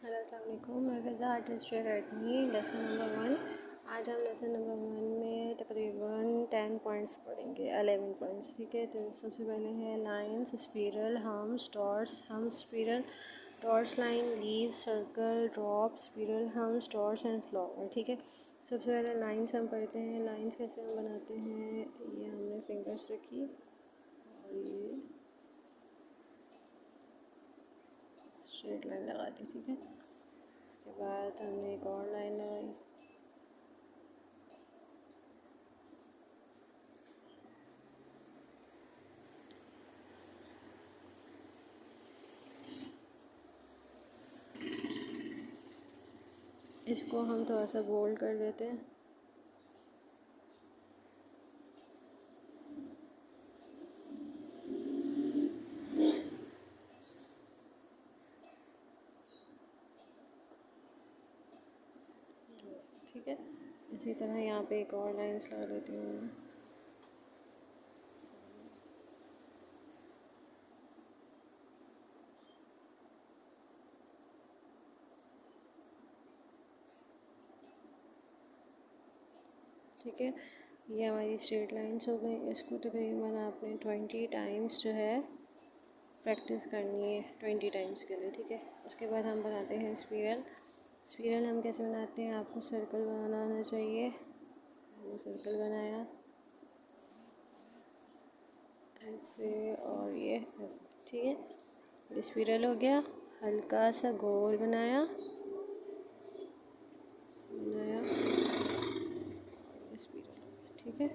Hello अस्सलाम वालेकुम। मैं Fiza art history academy lesson number 1। आज हम लेसन नंबर 1 में तकरीबन 10 पॉइंट्स पढ़ेंगे, 11 पॉइंट्स। ठीक है, तो सबसे पहले है lines, spiral, hums, dots, spiral, dots, line, leaves, circle, drop, spiral, hums, dots and flower. ठीक है, सबसे पहले लाइंस हम पढ़ते हैं। लाइंस कैसे हम बनाते हैं, ये हमने फिंगर्स रखी और ये स्ट्रेट लाइन लगा दी। ठीक है, उसके बाद हमने एक और लाइन लगाई। इसको हम थोड़ा सा बोल्ड कर देते हैं। ठीक है, इसी तरह यहाँ पे एक और लाइन्स लगा देती हूँ मैं। ठीक है, ये हमारी स्ट्रेट लाइन्स हो गई। इसको तकरीबन आपने 20 टाइम्स जो है प्रैक्टिस करनी है, 20 टाइम्स के लिए। ठीक है, उसके बाद हम बनाते हैं स्पिरल। स्पिरल हम कैसे बनाते हैं, आपको सर्कल बनाना आना चाहिए। मैंने सर्कल बनाया ऐसे और ये ऐसे। ठीक है, ये स्पिरल हो गया। हल्का सा गोल बनाया स्पिरल। ठीक है,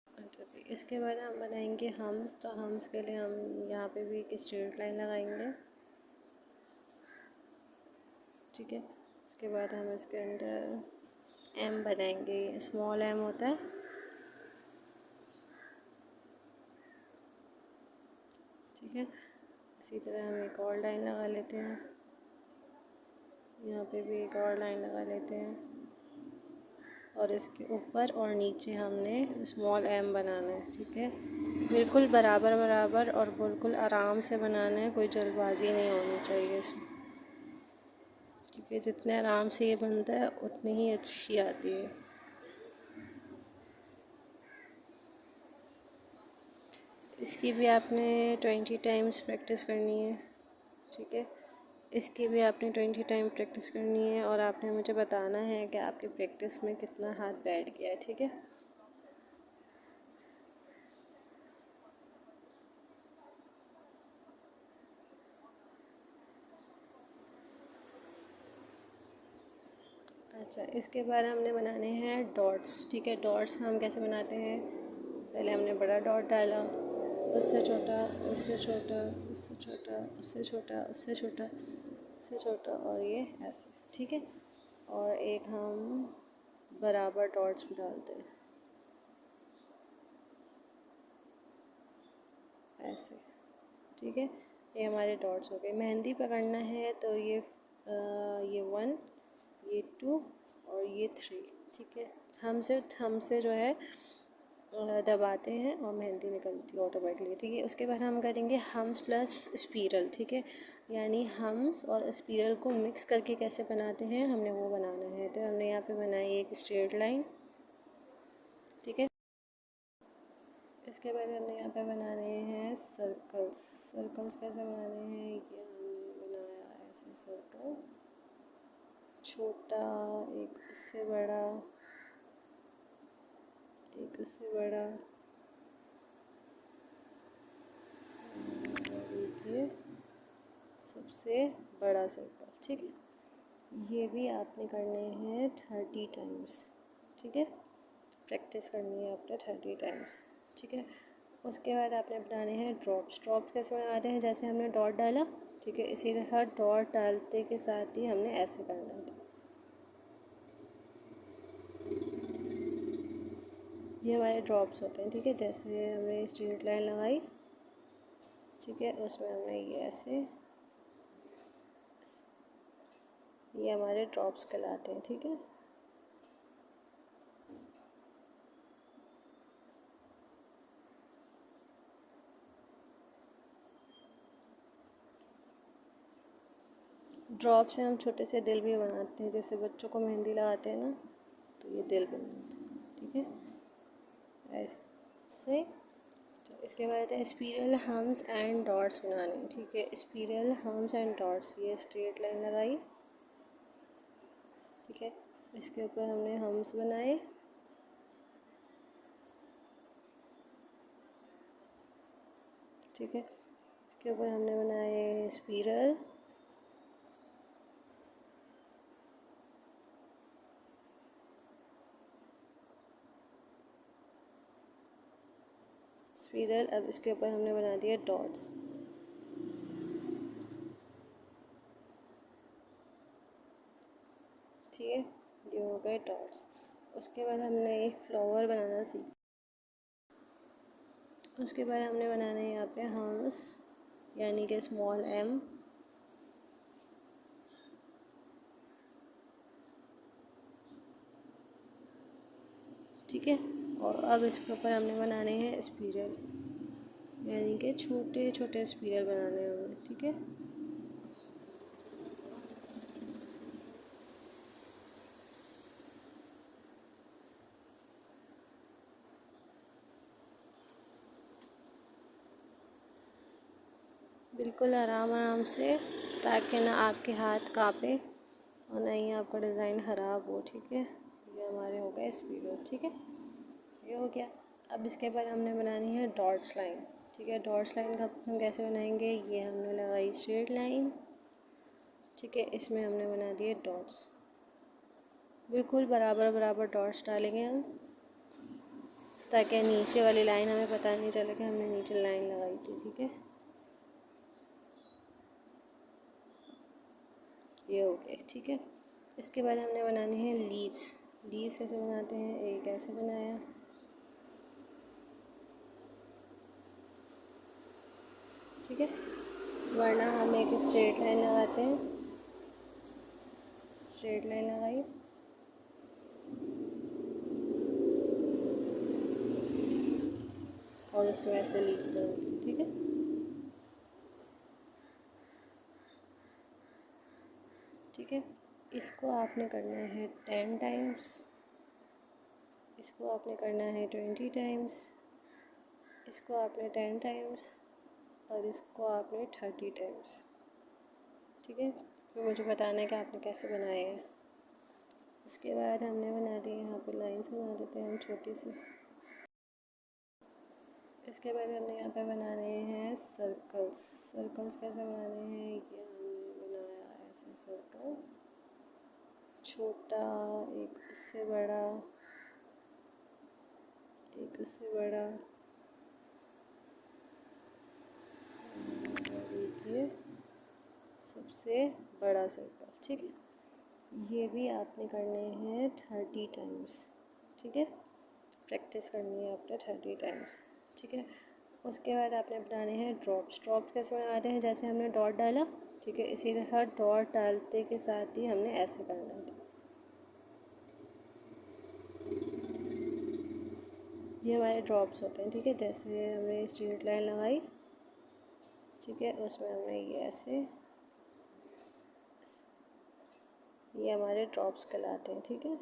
अच्छा जी, इसके बाद हम बनाएंगे हम्स। तो हम्स के लिए हम यहाँ पे भी एक स्ट्रेट लाइन लगाएंगे। ठीक है, इसके बाद हम इसके अंदर एम बनाएंगे, स्मॉल एम होता है। ठीक है, इसी तरह हम एक और लाइन लगा लेते हैं। यहाँ पे भी एक और लाइन लगा लेते हैं और इसके ऊपर और नीचे हमने स्मॉल एम बनाना है। ठीक है, बिल्कुल बराबर बराबर और बिल्कुल आराम से बनाना है, कोई जल्दबाजी नहीं होनी चाहिए इसमें, क्योंकि जितने आराम से ये बनता है उतनी ही अच्छी आती है। इसकी भी आपने 20 टाइम्स प्रैक्टिस करनी है। ठीक है, इसकी भी आपने 20 टाइम प्रैक्टिस करनी है और आपने मुझे बताना है कि आपकी प्रैक्टिस में कितना हाथ बैठ गया है। ठीक है, अच्छा, इसके बाद हमने बनाने हैं डॉट्स। ठीक है, डॉट्स हम कैसे बनाते हैं, पहले हमने बड़ा डॉट डाला, उससे छोटा, उससे छोटा, उससे छोटा, उससे छोटा, उससे छोटा, उससे छोटा और ये ऐसे। ठीक है, और एक हम बराबर डॉट्स भी डालते हैं ऐसे। ठीक है, ये हमारे डॉट्स हो गए। मेहंदी पकड़ना है तो ये 1, ये 2 और ये 3। ठीक है, हम से जो है दबाते हैं और मेहंदी निकलती है ऑटोमेटिकली। ठीक है, उसके बाद हम करेंगे हम्स प्लस स्पिरल। ठीक है, यानी हम्स और स्पिरल को मिक्स करके कैसे बनाते हैं, हमने वो बनाना है। तो हमने यहाँ पे बनाई एक स्ट्रेट लाइन। ठीक है, इसके बाद हमने यहाँ पे बनाने हैं सर्कल्स। सर्कल्स कैसे बनाने हैं, ये हमने बनाया ऐसे सर्कल, छोटा, एक उससे बड़ा, एक उससे बड़ा और एक ये सबसे बड़ा सर्कल। ठीक है, ये भी आपने करने हैं 30 टाइम्स। ठीक है, प्रैक्टिस करनी है आपने 30 टाइम्स। ठीक है, उसके बाद आपने बनाने हैं ड्रॉप्स। ड्रॉप कैसे बनाते हैं, जैसे हमने डॉट डाला, ठीक है, इसी तरह डॉट डालते के साथ ही हमने ऐसे करना है। ये हमारे ड्रॉप्स होते हैं। ठीक है, जैसे हमने स्ट्रेट लाइन लगाई, ठीक है, उसमें हमने ये ऐसे, ये हमारे ड्रॉप्स कहलाते हैं। ठीक है, ड्रॉप से हम छोटे से दिल भी बनाते हैं, जैसे बच्चों को मेहंदी लगाते हैं ना, तो ये दिल बनाते हैं, ठीक है, ऐसे। तो इसके बाद है स्पिरल हम्स एंड डॉट्स बनाने, ठीक है। स्पिरल हम्स एंड डॉट्स, ये स्ट्रेट लाइन लगाई, ठीक है। इसके ऊपर हमने हम्स बनाए, ठीक है। इसके ऊपर हमने बनाए स्पिरल, स्पिरल। अब इसके ऊपर हमने बना दिया डॉट्स, ठीक है, ये हो गए डॉट्स। उसके बाद हमने एक फ्लावर बनाना सीखा। उसके बाद हमने बनाने यहाँ पे हम्स, यानी कि स्मॉल एम, ठीक है। और अब इसके ऊपर हमने बनाने हैं स्पिरल, यानी कि छोटे छोटे स्पिरल बनाने हैं हमें, ठीक है। बिल्कुल आराम आराम से, ताकि ना आपके हाथ कांपे और ना ही आपका डिज़ाइन ख़राब हो, ठीक है। ये हमारे हो गए स्पिरल, ठीक है, ये हो गया। अब इसके बाद हमने बनानी है डॉट्स लाइन, ठीक है। डॉट्स लाइन का हम कैसे बनाएंगे, ये हमने लगाई स्ट्रेट लाइन, ठीक है। इसमें हमने बना दिए डॉट्स, बिल्कुल बराबर बराबर डॉट्स डालेंगे हम, ताकि नीचे वाली लाइन हमें पता नहीं चले कि हमने नीचे लाइन लगाई थी, ठीक है। ये हो गया, ठीक है। इसके बाद हमने बनाने हैं लीव्स। लीव्स कैसे बनाते हैं, एक ऐसे बनाया, ठीक है। वरना हम एक स्ट्रेट लाइन लगाते हैं, स्ट्रेट लाइन लगाई, और उसको ऐसे लीव बनाते हैं, ठीक है। ठीक है, इसको आपने करना है 10 टाइम्स, इसको आपने करना है 20 टाइम्स, इसको आपने 10 टाइम्स, और इसको आपने 30 टाइम्स, ठीक है। फिर मुझे बताना है कि आपने कैसे बनाए हैं। इसके बाद हमने बना दी, यहाँ पे लाइंस बना देते हैं हम छोटी सी। इसके बाद हमने यहाँ पे बनाने हैं सर्कल्स। सर्कल्स कैसे बनाने हैं, ये हमने बनाया ऐसे सर्कल, छोटा, एक उससे बड़ा, एक उससे बड़ा, और एक ये सबसे बड़ा सर्कल, ठीक है। ये भी आपने करने हैं 30 टाइम्स, ठीक है। प्रैक्टिस करनी है आपने 30 टाइम्स, ठीक है। उसके बाद आपने बनाने हैं ड्रॉप्स। ड्रॉप कैसे बनाते हैं, जैसे हमने डॉट डाला, ठीक है, इसी तरह डॉट डालते के साथ ही हमने ऐसे करना है। ये हमारे ड्रॉप्स होते हैं, ठीक है। जैसे हमने स्ट्रेट लाइन लगाई, ठीक है, उसमें हमने ये ऐसे, ये हमारे ड्रॉप्स कहलाते हैं, ठीक है।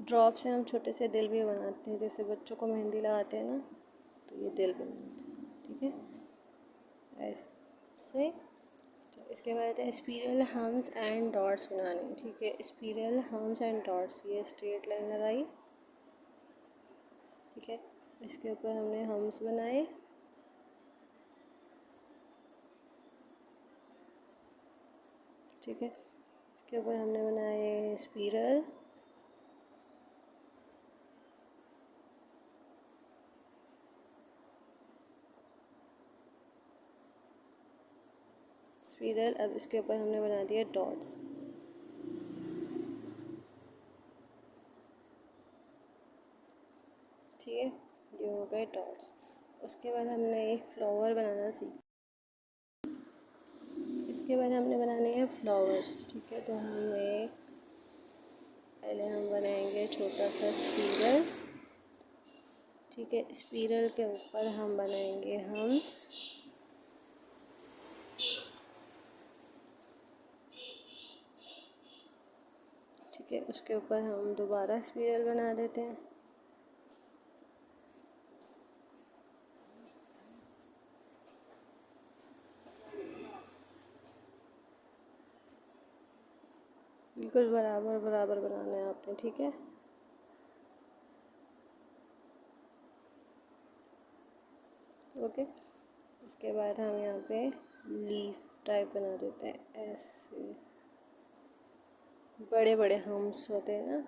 ड्रॉप से हम छोटे से दिल भी बनाते हैं, जैसे बच्चों को मेहंदी लगाते हैं ना, तो ये दिल बनाते हैं, ठीक है, ऐसे। तो इसके बाद है स्पिरल हम्स एंड डॉट्स बनाने, ठीक है। स्पिरल हम्स एंड डॉट्स, ये स्ट्रेट लाइन लगाई, ठीक है। इसके ऊपर हमने हम्स बनाए, ठीक है। इसके ऊपर हमने बनाए स्पिरल, स्पिरल। अब इसके ऊपर हमने बना दिया डॉट्स, ठीक है, ये हो गए डॉट्स। उसके बाद हमने एक फ्लावर बनाना सीखा। इसके बाद हमने बनाने हैं फ्लावर्स, ठीक है। तो हम एक पहले हम बनाएंगे छोटा सा स्पिरल। ठीक है, स्पिरल के ऊपर हम बनाएंगे हम्स। ठीक है, उसके ऊपर हम दोबारा स्पिरल बना देते हैं। बिल्कुल बराबर बराबर बनाना है आपने। ठीक है, ओके। इसके बाद हम यहाँ पे लीफ टाइप बना देते हैं, ऐसे बड़े बड़े हम्स होते हैं ना।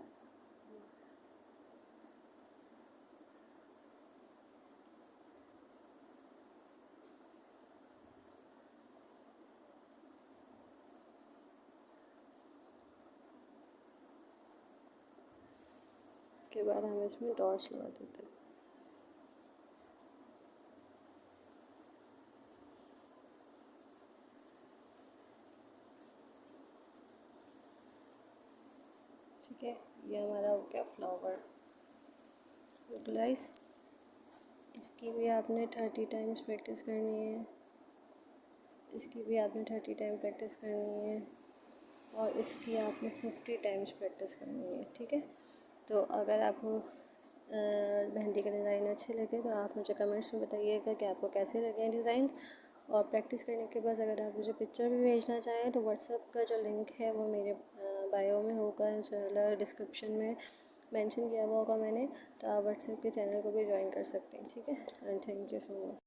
इसके बाद हम इसमें डॉट्स लगा देते हैं। ठीक है, ये हमारा हो गया फ्लावर। गाइस, इसकी भी आपने 30 टाइम्स प्रैक्टिस करनी है। इसकी भी आपने 30 टाइम प्रैक्टिस करनी है। और इसकी आपने 50 टाइम्स प्रैक्टिस करनी है। ठीक है, तो अगर आपको मेहंदी का डिज़ाइन अच्छे लगे तो आप मुझे कमेंट्स में बताइएगा कि आपको कैसे लगे डिज़ाइन। और प्रैक्टिस करने के बाद अगर आप मुझे पिक्चर भी भेजना चाहें तो व्हाट्सएप का जो लिंक है वो मेरे बायो में होगा, इंशाल्लाह डिस्क्रिप्शन में मेंशन किया हुआ होगा मैंने, तो आप व्हाट्सएप के चैनल को भी ज्वाइन कर सकते हैं। ठीक है, and thank you so much.